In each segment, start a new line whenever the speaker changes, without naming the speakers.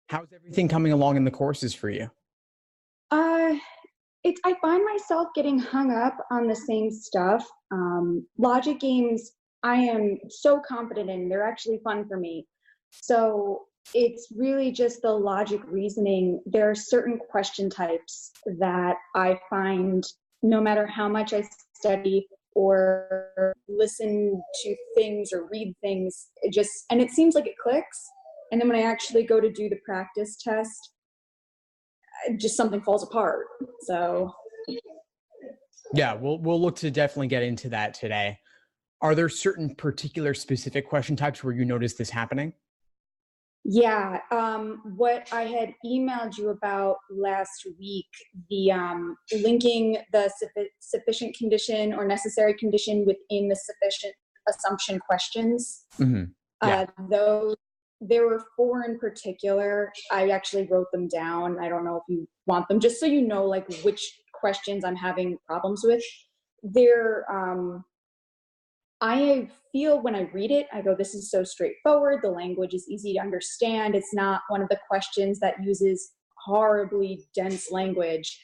How's everything coming along in the courses for you?
Uh, I find myself getting hung up on the same stuff. Logic games, I am so confident in. They're actually fun for me. So it's really just the logic reasoning. There are certain question types that I find no matter how much I study or listen to things or read things, and it seems like it clicks. And then when I actually go to do the practice test, just something falls apart. So
Yeah, we'll look to definitely get into that today. Are there certain particular specific question types where you notice this happening?
yeah, what I had emailed you about last week, the linking the sufficient condition or necessary condition within the sufficient assumption questions.
Mm-hmm. Yeah.
Those, there were four in particular. I actually wrote them down. I don't know if you want them, just so you know, like which questions I'm having problems with. They're, I feel when I read it, I go, this is so straightforward. The language is easy to understand. It's not one of the questions that uses horribly dense language.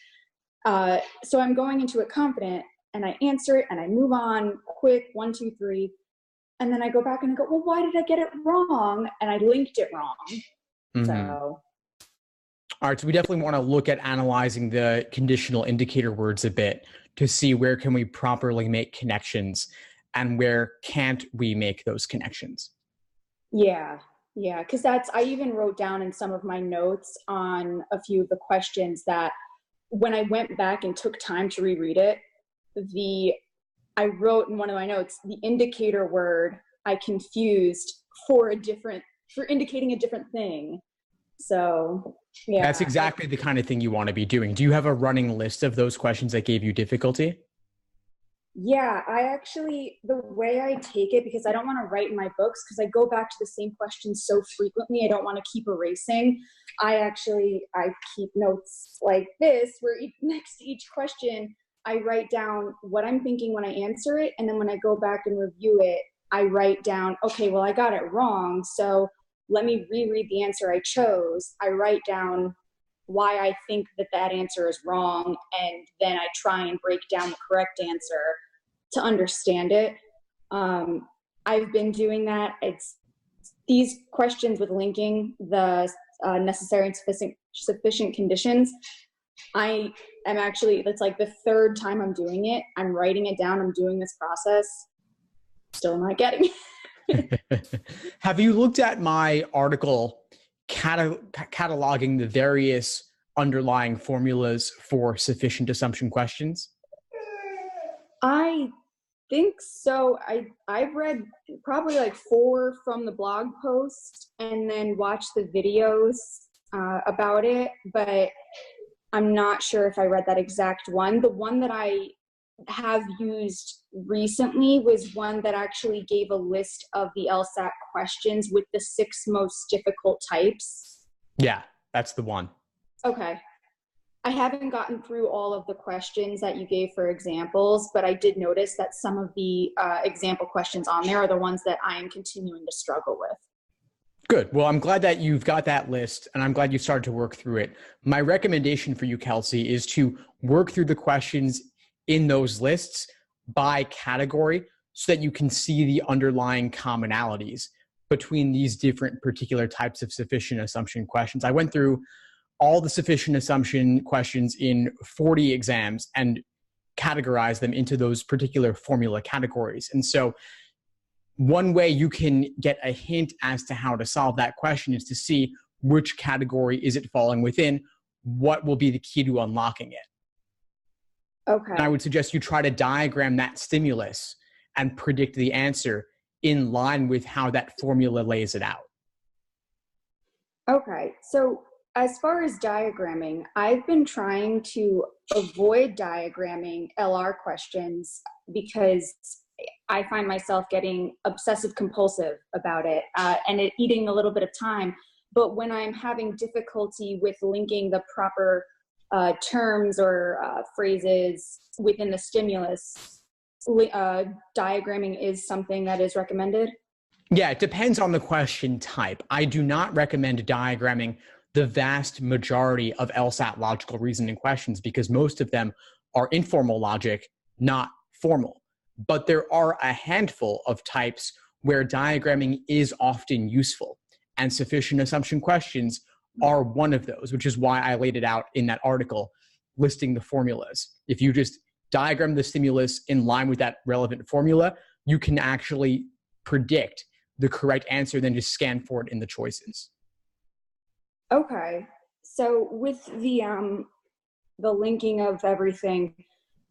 So I'm going into it confident and I answer it and I move on quick, 1, 2, 3. And then I go back and I go, well, why did I get it wrong? And I linked it wrong.
Mm-hmm.
So.
All right, so we definitely want to look at analyzing the conditional indicator words a bit to see where can we properly make connections and where can't we make those connections.
Yeah, because I even wrote down in some of my notes on a few of the questions that when I went back and took time to reread it, I wrote in one of my notes, the indicator word I confused for indicating a different thing. So, yeah.
That's exactly the kind of thing you want to be doing. Do you have a running list of those questions that gave you difficulty?
Yeah, the way I take it, because I don't want to write in my books, because I go back to the same questions so frequently, I don't want to keep erasing. I keep notes like this, where next to each question, I write down what I'm thinking when I answer it, and then when I go back and review it, I write down, okay, well, I got it wrong, so let me reread the answer I chose. I write down why I think that answer is wrong, and then I try and break down the correct answer to understand it. I've been doing that. It's these questions with linking the necessary and sufficient conditions. I am actually, it's like the third time I'm doing it. I'm writing it down. I'm doing this process. Still not getting it.
Have you looked at my article cataloging the various underlying formulas for sufficient assumption questions?
I think so. I've read probably like 4 from the blog post and then watched the videos about it, but I'm not sure if I read that exact one. The one that I have used recently was one that actually gave a list of the LSAT questions with the 6 most difficult types.
Yeah, that's the one.
Okay. I haven't gotten through all of the questions that you gave for examples, but I did notice that some of the example questions on there are the ones that I am continuing to struggle with.
Good. Well, I'm glad that you've got that list, and I'm glad you started to work through it. My recommendation for you, Kelsey, is to work through the questions in those lists by category so that you can see the underlying commonalities between these different particular types of sufficient assumption questions. I went through all the sufficient assumption questions in 40 exams and categorize them into those particular formula categories. And so one way you can get a hint as to how to solve that question is to see which category is it falling within, what will be the key to unlocking it.
Okay.
And I would suggest you try to diagram that stimulus and predict the answer in line with how that formula lays it out.
Okay. So as far as diagramming, I've been trying to avoid diagramming LR questions because I find myself getting obsessive compulsive about it and it eating a little bit of time. But when I'm having difficulty with linking the proper terms or phrases within the stimulus, diagramming is something that is recommended?
Yeah, it depends on the question type. I do not recommend diagramming the vast majority of LSAT logical reasoning questions because most of them are informal logic, not formal. But there are a handful of types where diagramming is often useful, and sufficient assumption questions are one of those, which is why I laid it out in that article listing the formulas. If you just diagram the stimulus in line with that relevant formula, you can actually predict the correct answer, then just scan for it in the choices.
Okay. So with the linking of everything,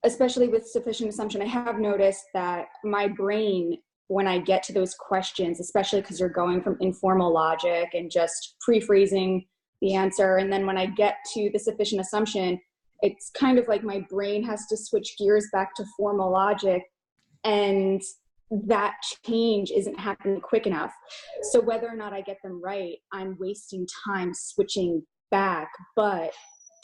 especially with sufficient assumption, I have noticed that my brain, when I get to those questions, especially because you're going from informal logic and just pre-phrasing the answer, and then when I get to the sufficient assumption, it's kind of like my brain has to switch gears back to formal logic, and that change isn't happening quick enough. So whether or not I get them right, I'm wasting time switching back, but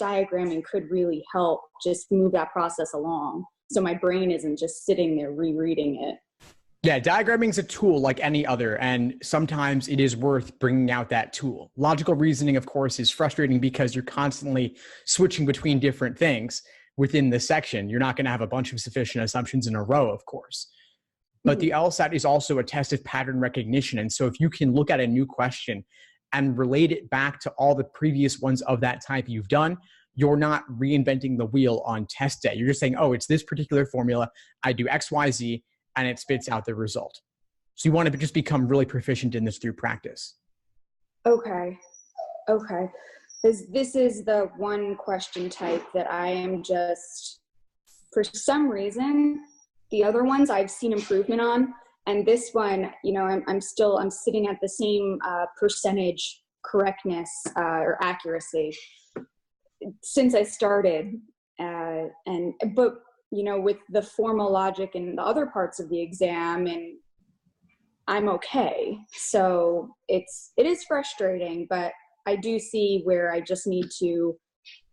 diagramming could really help just move that process along, so my brain isn't just sitting there rereading it.
Yeah, diagramming is a tool like any other, and sometimes it is worth bringing out that tool. Logical reasoning, of course, is frustrating because you're constantly switching between different things within the section. You're not going to have a bunch of sufficient assumptions in a row, of course. But the LSAT is also a test of pattern recognition. And so if you can look at a new question and relate it back to all the previous ones of that type you've done, you're not reinventing the wheel on test day. You're just saying, oh, it's this particular formula. I do X, Y, Z, and it spits out the result. So you want to just become really proficient in this through practice.
Okay. This is the one question type that I am just, for some reason, the other ones I've seen improvement on, and this one, I'm sitting at the same percentage correctness or accuracy since I started, but with the formal logic and the other parts of the exam, and I'm okay. So it is frustrating, but I do see where I just need to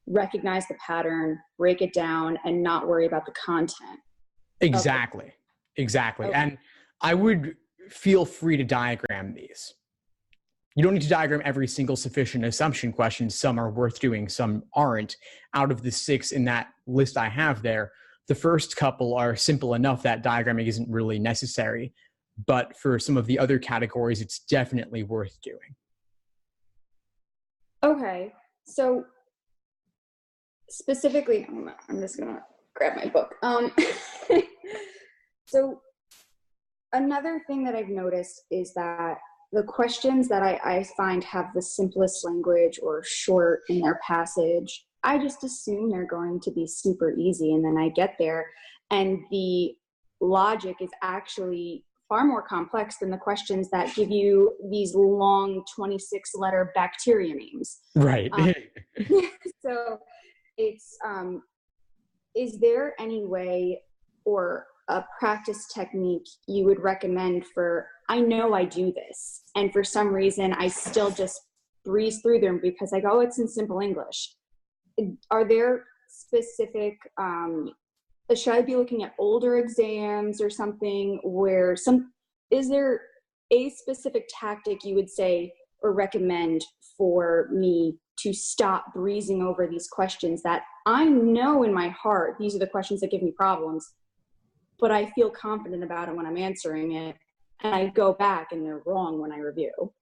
recognize the pattern, break it down, and not worry about the content.
Exactly. Okay. And I would feel free to diagram these. You don't need to diagram every single sufficient assumption question. Some are worth doing, some aren't. Out of the 6 in that list I have there, the first couple are simple enough that diagramming isn't really necessary. But for some of the other categories, it's definitely worth doing.
Okay. So specifically, I'm just going to grab my book. So another thing that I've noticed is that the questions that I find have the simplest language or short in their passage, I just assume they're going to be super easy. And then I get there and the logic is actually far more complex than the questions that give you these long 26-letter bacteria names.
Right.
So it's, is there any way or a practice technique you would recommend for, I know I do this, and for some reason I still just breeze through them because I go, oh, it's in simple English. Are there specific, should I be looking at older exams or something where is there a specific tactic you would say or recommend for me to stop breezing over these questions that I know in my heart, these are the questions that give me problems, but I feel confident about it when I'm answering it, and I go back and they're wrong when I review?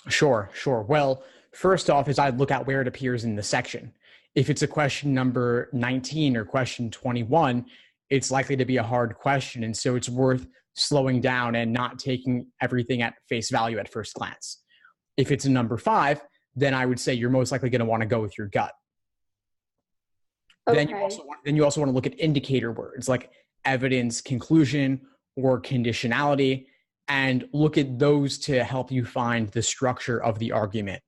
Sure. Well, first off is I'd look at where it appears in the section. If it's a question number 19 or question 21, it's likely to be a hard question. And so it's worth slowing down and not taking everything at face value at first glance. If it's a number 5, then I would say you're most likely going to want to go with your gut.
Okay.
Then you also want to look at indicator words like evidence, conclusion, or conditionality, and look at those to help you find the structure of the argument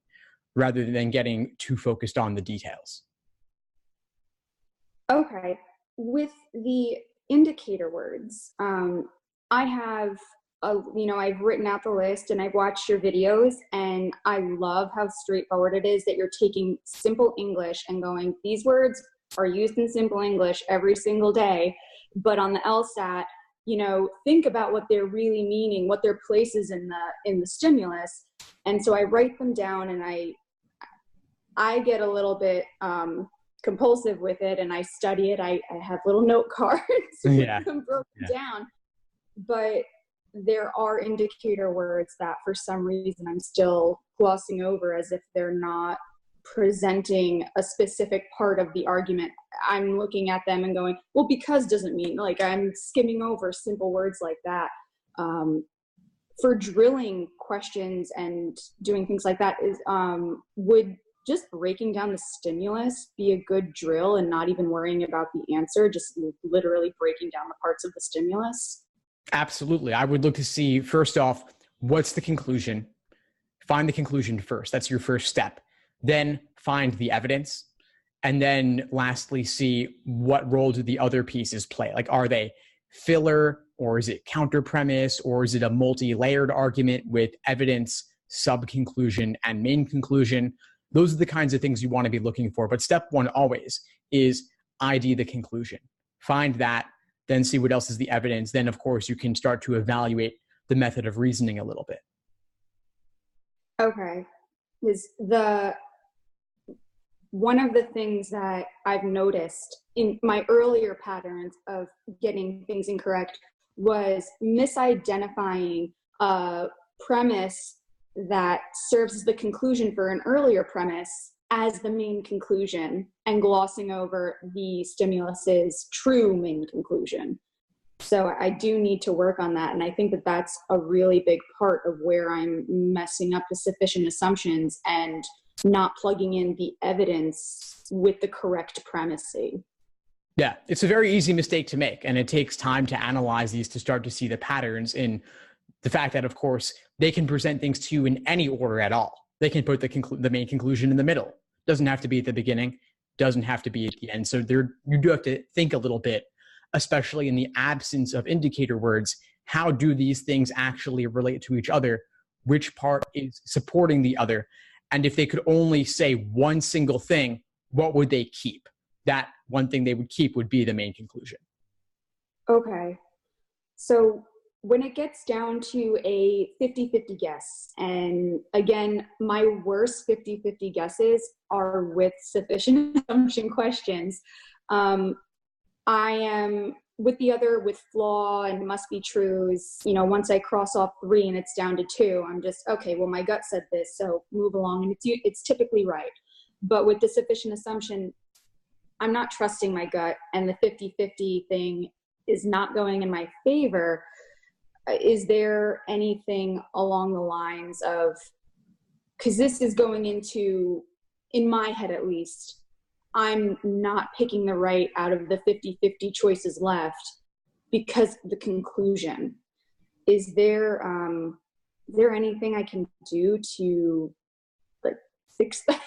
rather than getting too focused on the details.
Okay. With the indicator words, I have, I've written out the list and I've watched your videos, and I love how straightforward it is that you're taking simple English and going, these words are used in simple English every single day, but on the LSAT, think about what they're really meaning, what their place is in the stimulus. And so I write them down and I get a little bit compulsive with it, and I study it. I have little note cards with them broken down. But there are indicator words that for some reason I'm still glossing over as if they're not presenting a specific part of the argument. I'm looking at them and going, well, because doesn't mean, like, I'm skimming over simple words like that. For drilling questions and doing things like that, is would just breaking down the stimulus be a good drill and not even worrying about the answer, just literally breaking down the parts of the stimulus?
Absolutely. I would look to see, first off, what's the conclusion? Find the conclusion first. That's your first step. Then find the evidence. And then lastly, see what role do the other pieces play? Like, are they filler, or is it counter premise, or is it a multi-layered argument with evidence, sub-conclusion, and main conclusion? Those are the kinds of things you want to be looking for. But step one always is ID the conclusion. Find that, then see what else is the evidence. Then, of course, you can start to evaluate the method of reasoning a little bit.
Okay. One of the things that I've noticed in my earlier patterns of getting things incorrect was misidentifying a premise that serves as the conclusion for an earlier premise as the main conclusion and glossing over the stimulus's true main conclusion. So I do need to work on that. And I think that that's a really big part of where I'm messing up the sufficient assumptions and not plugging in the evidence with the correct premising.
Yeah, it's a very easy mistake to make, and it takes time to analyze these to start to see the patterns in the fact that, of course, they can present things to you in any order at all. They can put the main conclusion in the middle. Doesn't have to be at the beginning, doesn't have to be at the end. So you do have to think a little bit, especially in the absence of indicator words. How do these things actually relate to each other? Which part is supporting the other? And if they could only say one single thing, what would they keep? That one thing they would keep would be the main conclusion.
Okay. So when it gets down to a 50-50 guess, and again, my worst 50-50 guesses are with sufficient assumption questions. I am with flaw and must be trues, once I cross off 3 and it's down to 2, I'm just, okay, well, my gut said this, so move along. And it's typically right. But with the sufficient assumption, I'm not trusting my gut, and the 50-50 thing is not going in my favor. Is there anything along the lines of, because this is going into, in my head at least, I'm not picking the right out of the 50-50 choices left because the conclusion. Is there anything I can do to fix that?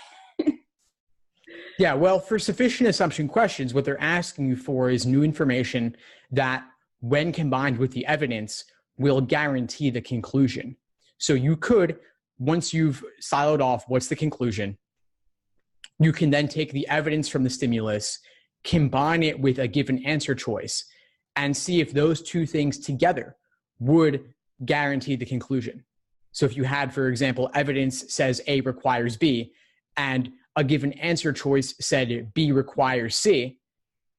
Yeah, well, for sufficient assumption questions, what they're asking you for is new information that, when combined with the evidence, will guarantee the conclusion. So you could, once you've siloed off what's the conclusion, you can then take the evidence from the stimulus, combine it with a given answer choice, and see if those two things together would guarantee the conclusion. So if you had, for example, evidence says A requires B, and a given answer choice said B requires C,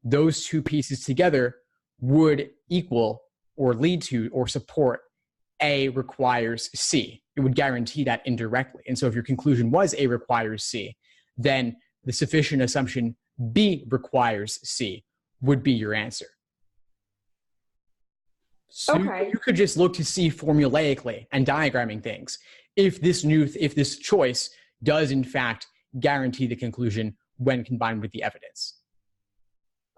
those two pieces together would equal or lead to or support A requires C. It would guarantee that indirectly. And so if your conclusion was A requires C, then the sufficient assumption B requires C would be your answer. So
okay.
You could just look to see formulaically and diagramming things if this choice does in fact guarantee the conclusion when combined with the evidence.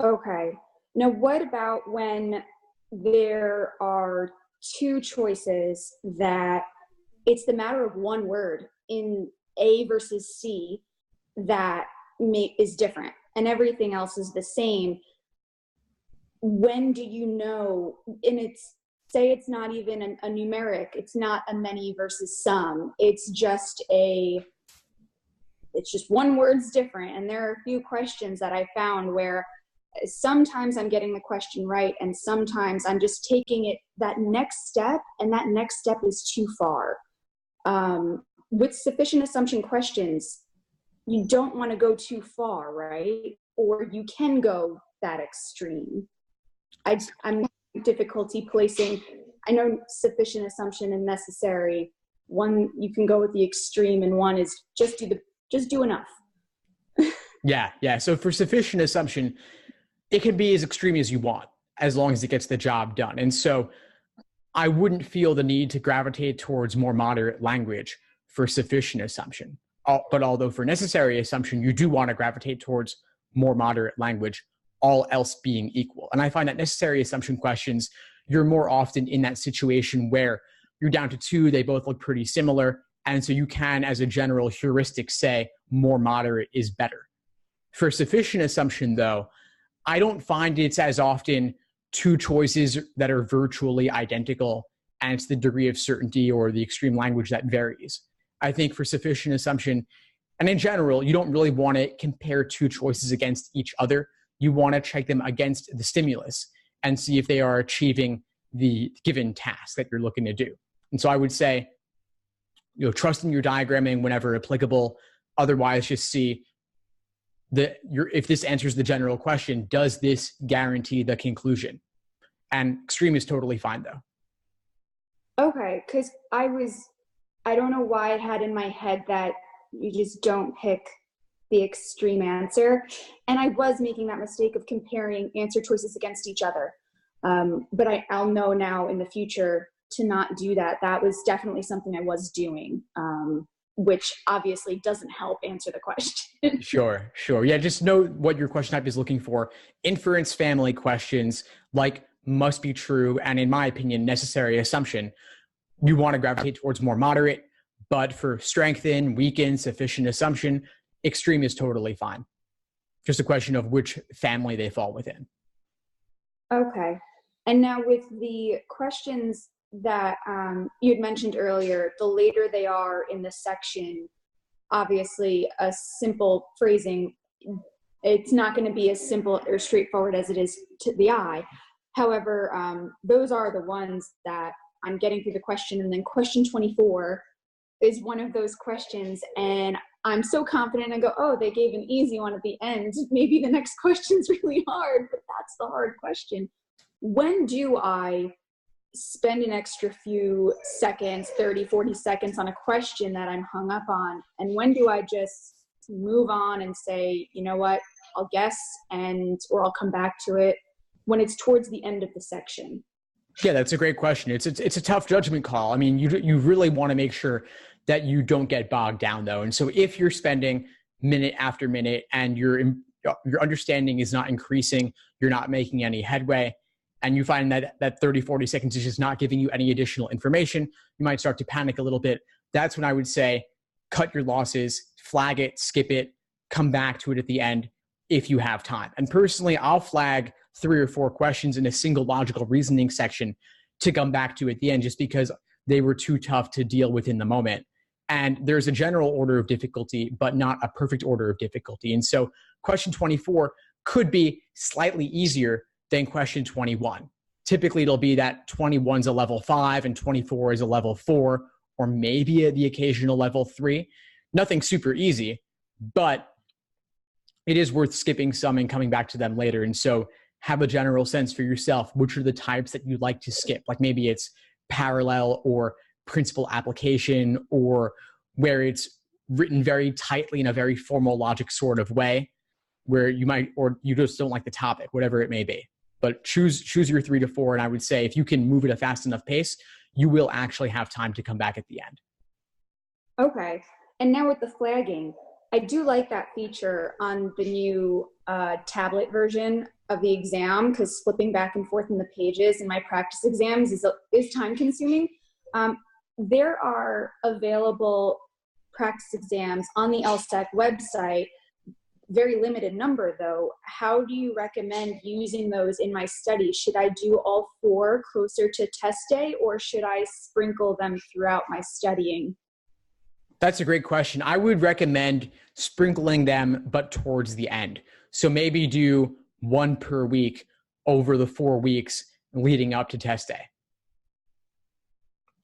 Okay. Now, what about when there are two choices that it's the matter of one word in A versus C that is different and everything else is the same? When do you know? And it's not even a numeric, it's not a many versus some, it's just one word's different. And there are a few questions that I found where sometimes I'm getting the question right, and sometimes I'm just taking it that next step, and that next step is too far. With sufficient assumption questions, you don't want to go too far, right? Or you can go that extreme. I'm having difficulty placing, I know sufficient assumption and necessary. One, you can go with the extreme, and one is just do enough.
Yeah. So for sufficient assumption, it can be as extreme as you want, as long as it gets the job done. And so I wouldn't feel the need to gravitate towards more moderate language for sufficient assumption. But although for necessary assumption, you do want to gravitate towards more moderate language, all else being equal. And I find that necessary assumption questions, you're more often in that situation where you're down to two, they both look pretty similar. And so you can, as a general heuristic, say more moderate is better. For sufficient assumption, though, I don't find it's as often two choices that are virtually identical, and it's the degree of certainty or the extreme language that varies. I think for sufficient assumption, and in general, you don't really want to compare two choices against each other. You want to check them against the stimulus and see if they are achieving the given task that you're looking to do. And so I would say, trust in your diagramming whenever applicable. Otherwise, just see if this answers the general question, does this guarantee the conclusion? And extreme is totally fine, though.
Okay, because I don't know why I had in my head that you just don't pick the extreme answer. And I was making that mistake of comparing answer choices against each other. But I'll know now in the future to not do that. That was definitely something I was doing, which obviously doesn't help answer the question.
Sure. Yeah, just know what your question type is looking for. Inference family questions like must be true, and in my opinion, necessary assumption, you want to gravitate towards more moderate, but for strengthen, weaken, sufficient assumption, extreme is totally fine. Just a question of which family they fall within.
Okay. And now with the questions that you had mentioned earlier, the later they are in the section, obviously a simple phrasing, it's not going to be as simple or straightforward as it is to the eye. However, those are the ones that I'm getting through the question. And then question 24 is one of those questions, and I'm so confident. I go, oh, they gave an easy one at the end. Maybe the next question's really hard, but that's the hard question. When do I spend an extra few seconds, 30, 40 seconds on a question that I'm hung up on? And when do I just move on and say, you know what, I'll guess, or I'll come back to it when it's towards the end of the section?
Yeah, that's a great question. It's a tough judgment call. I mean, you really want to make sure that you don't get bogged down, though. And so if you're spending minute after minute and your understanding is not increasing, you're not making any headway, and you find that 30, 40 seconds is just not giving you any additional information, you might start to panic a little bit. That's when I would say cut your losses, flag it, skip it, come back to it at the end if you have time. And personally, I'll flag 3 or 4 questions in a single logical reasoning section to come back to at the end, just because they were too tough to deal with in the moment. And there's a general order of difficulty, but not a perfect order of difficulty. And so question 24 could be slightly easier than question 21. Typically, it'll be that 21's a level 5 and 24 is a level 4, or maybe the occasional level 3. Nothing super easy, but it is worth skipping some and coming back to them later. And so have a general sense for yourself, which are the types that you'd like to skip. Like maybe it's parallel or principal application, or where it's written very tightly in a very formal logic sort of way, where you might, or you just don't like the topic, whatever it may be. But choose your 3 to 4. And I would say if you can move at a fast enough pace, you will actually have time to come back at the end.
Okay. And now with the flagging, I do like that feature on the new tablet version of the exam, because flipping back and forth in the pages in my practice exams is time consuming. There are available practice exams on the LSAT website, very limited number though. How do you recommend using those in my study? Should I do all 4 closer to test day, or should I sprinkle them throughout my studying?
That's a great question. I would recommend sprinkling them, but towards the end. So maybe do 1 per week over the 4 weeks leading up to test day.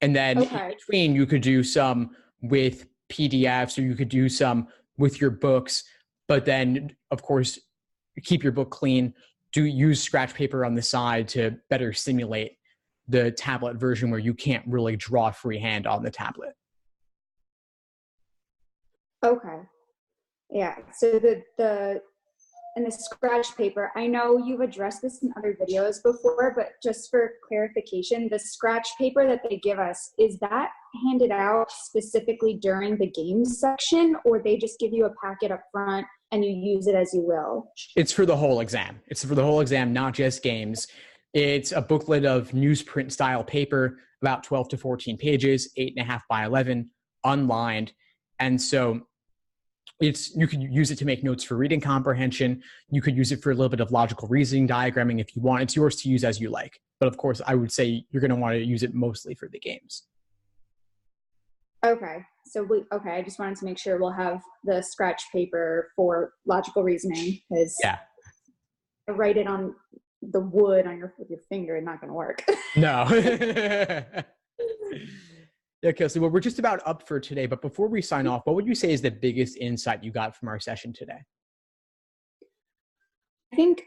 And then in between, you could do some with PDFs, or you could do some with your books, but then of course, keep your book clean. Do use scratch paper on the side to better simulate the tablet version where you can't really draw freehand on the tablet.
Okay. Yeah. So and the scratch paper, I know you've addressed this in other videos before, but just for clarification, the scratch paper that they give us, is that handed out specifically during the games section, or they just give you a packet up front and you use it as you will?
It's for the whole exam. It's for the whole exam, not just games. It's a booklet of newsprint style paper, about 12 to 14 pages, 8.5 by 11, unlined. And so you could use it to make notes for reading comprehension. You could use it for a little bit of logical reasoning diagramming if you want. It's yours to use as you like. But of course, I would say you're going to want to use it mostly for the games.
Okay. So I just wanted to make sure we'll have the scratch paper for logical reasoning, because
yeah,
write it on the wood with your finger, it's not going to work.
No. Okay, so we're just about up for today, but before we sign off, what would you say is the biggest insight you got from our session today?
I think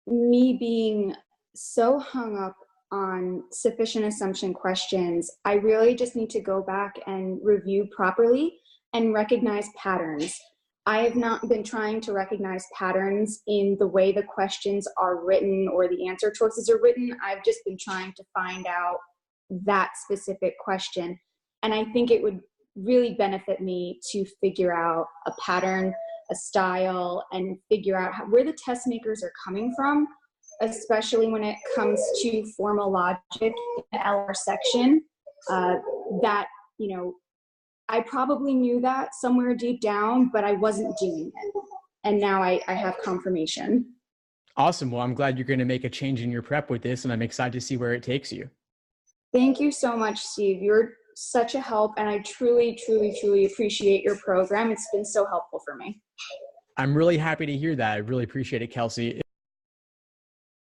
me being so hung up on sufficient assumption questions, I really just need to go back and review properly and recognize patterns. I have not been trying to recognize patterns in the way the questions are written or the answer choices are written. I've just been trying to find out that specific question. And I think it would really benefit me to figure out a pattern, a style, and figure out where the test makers are coming from, especially when it comes to formal logic in the LR section. I probably knew that somewhere deep down, but I wasn't doing it. And now I have confirmation.
Awesome. Well, I'm glad you're going to make a change in your prep with this, and I'm excited to see where it takes you.
Thank you so much, Steve. You're such a help, and I truly, truly, truly appreciate your program. It's been so helpful for me.
I'm really happy to hear that. I really appreciate it, Kelsey.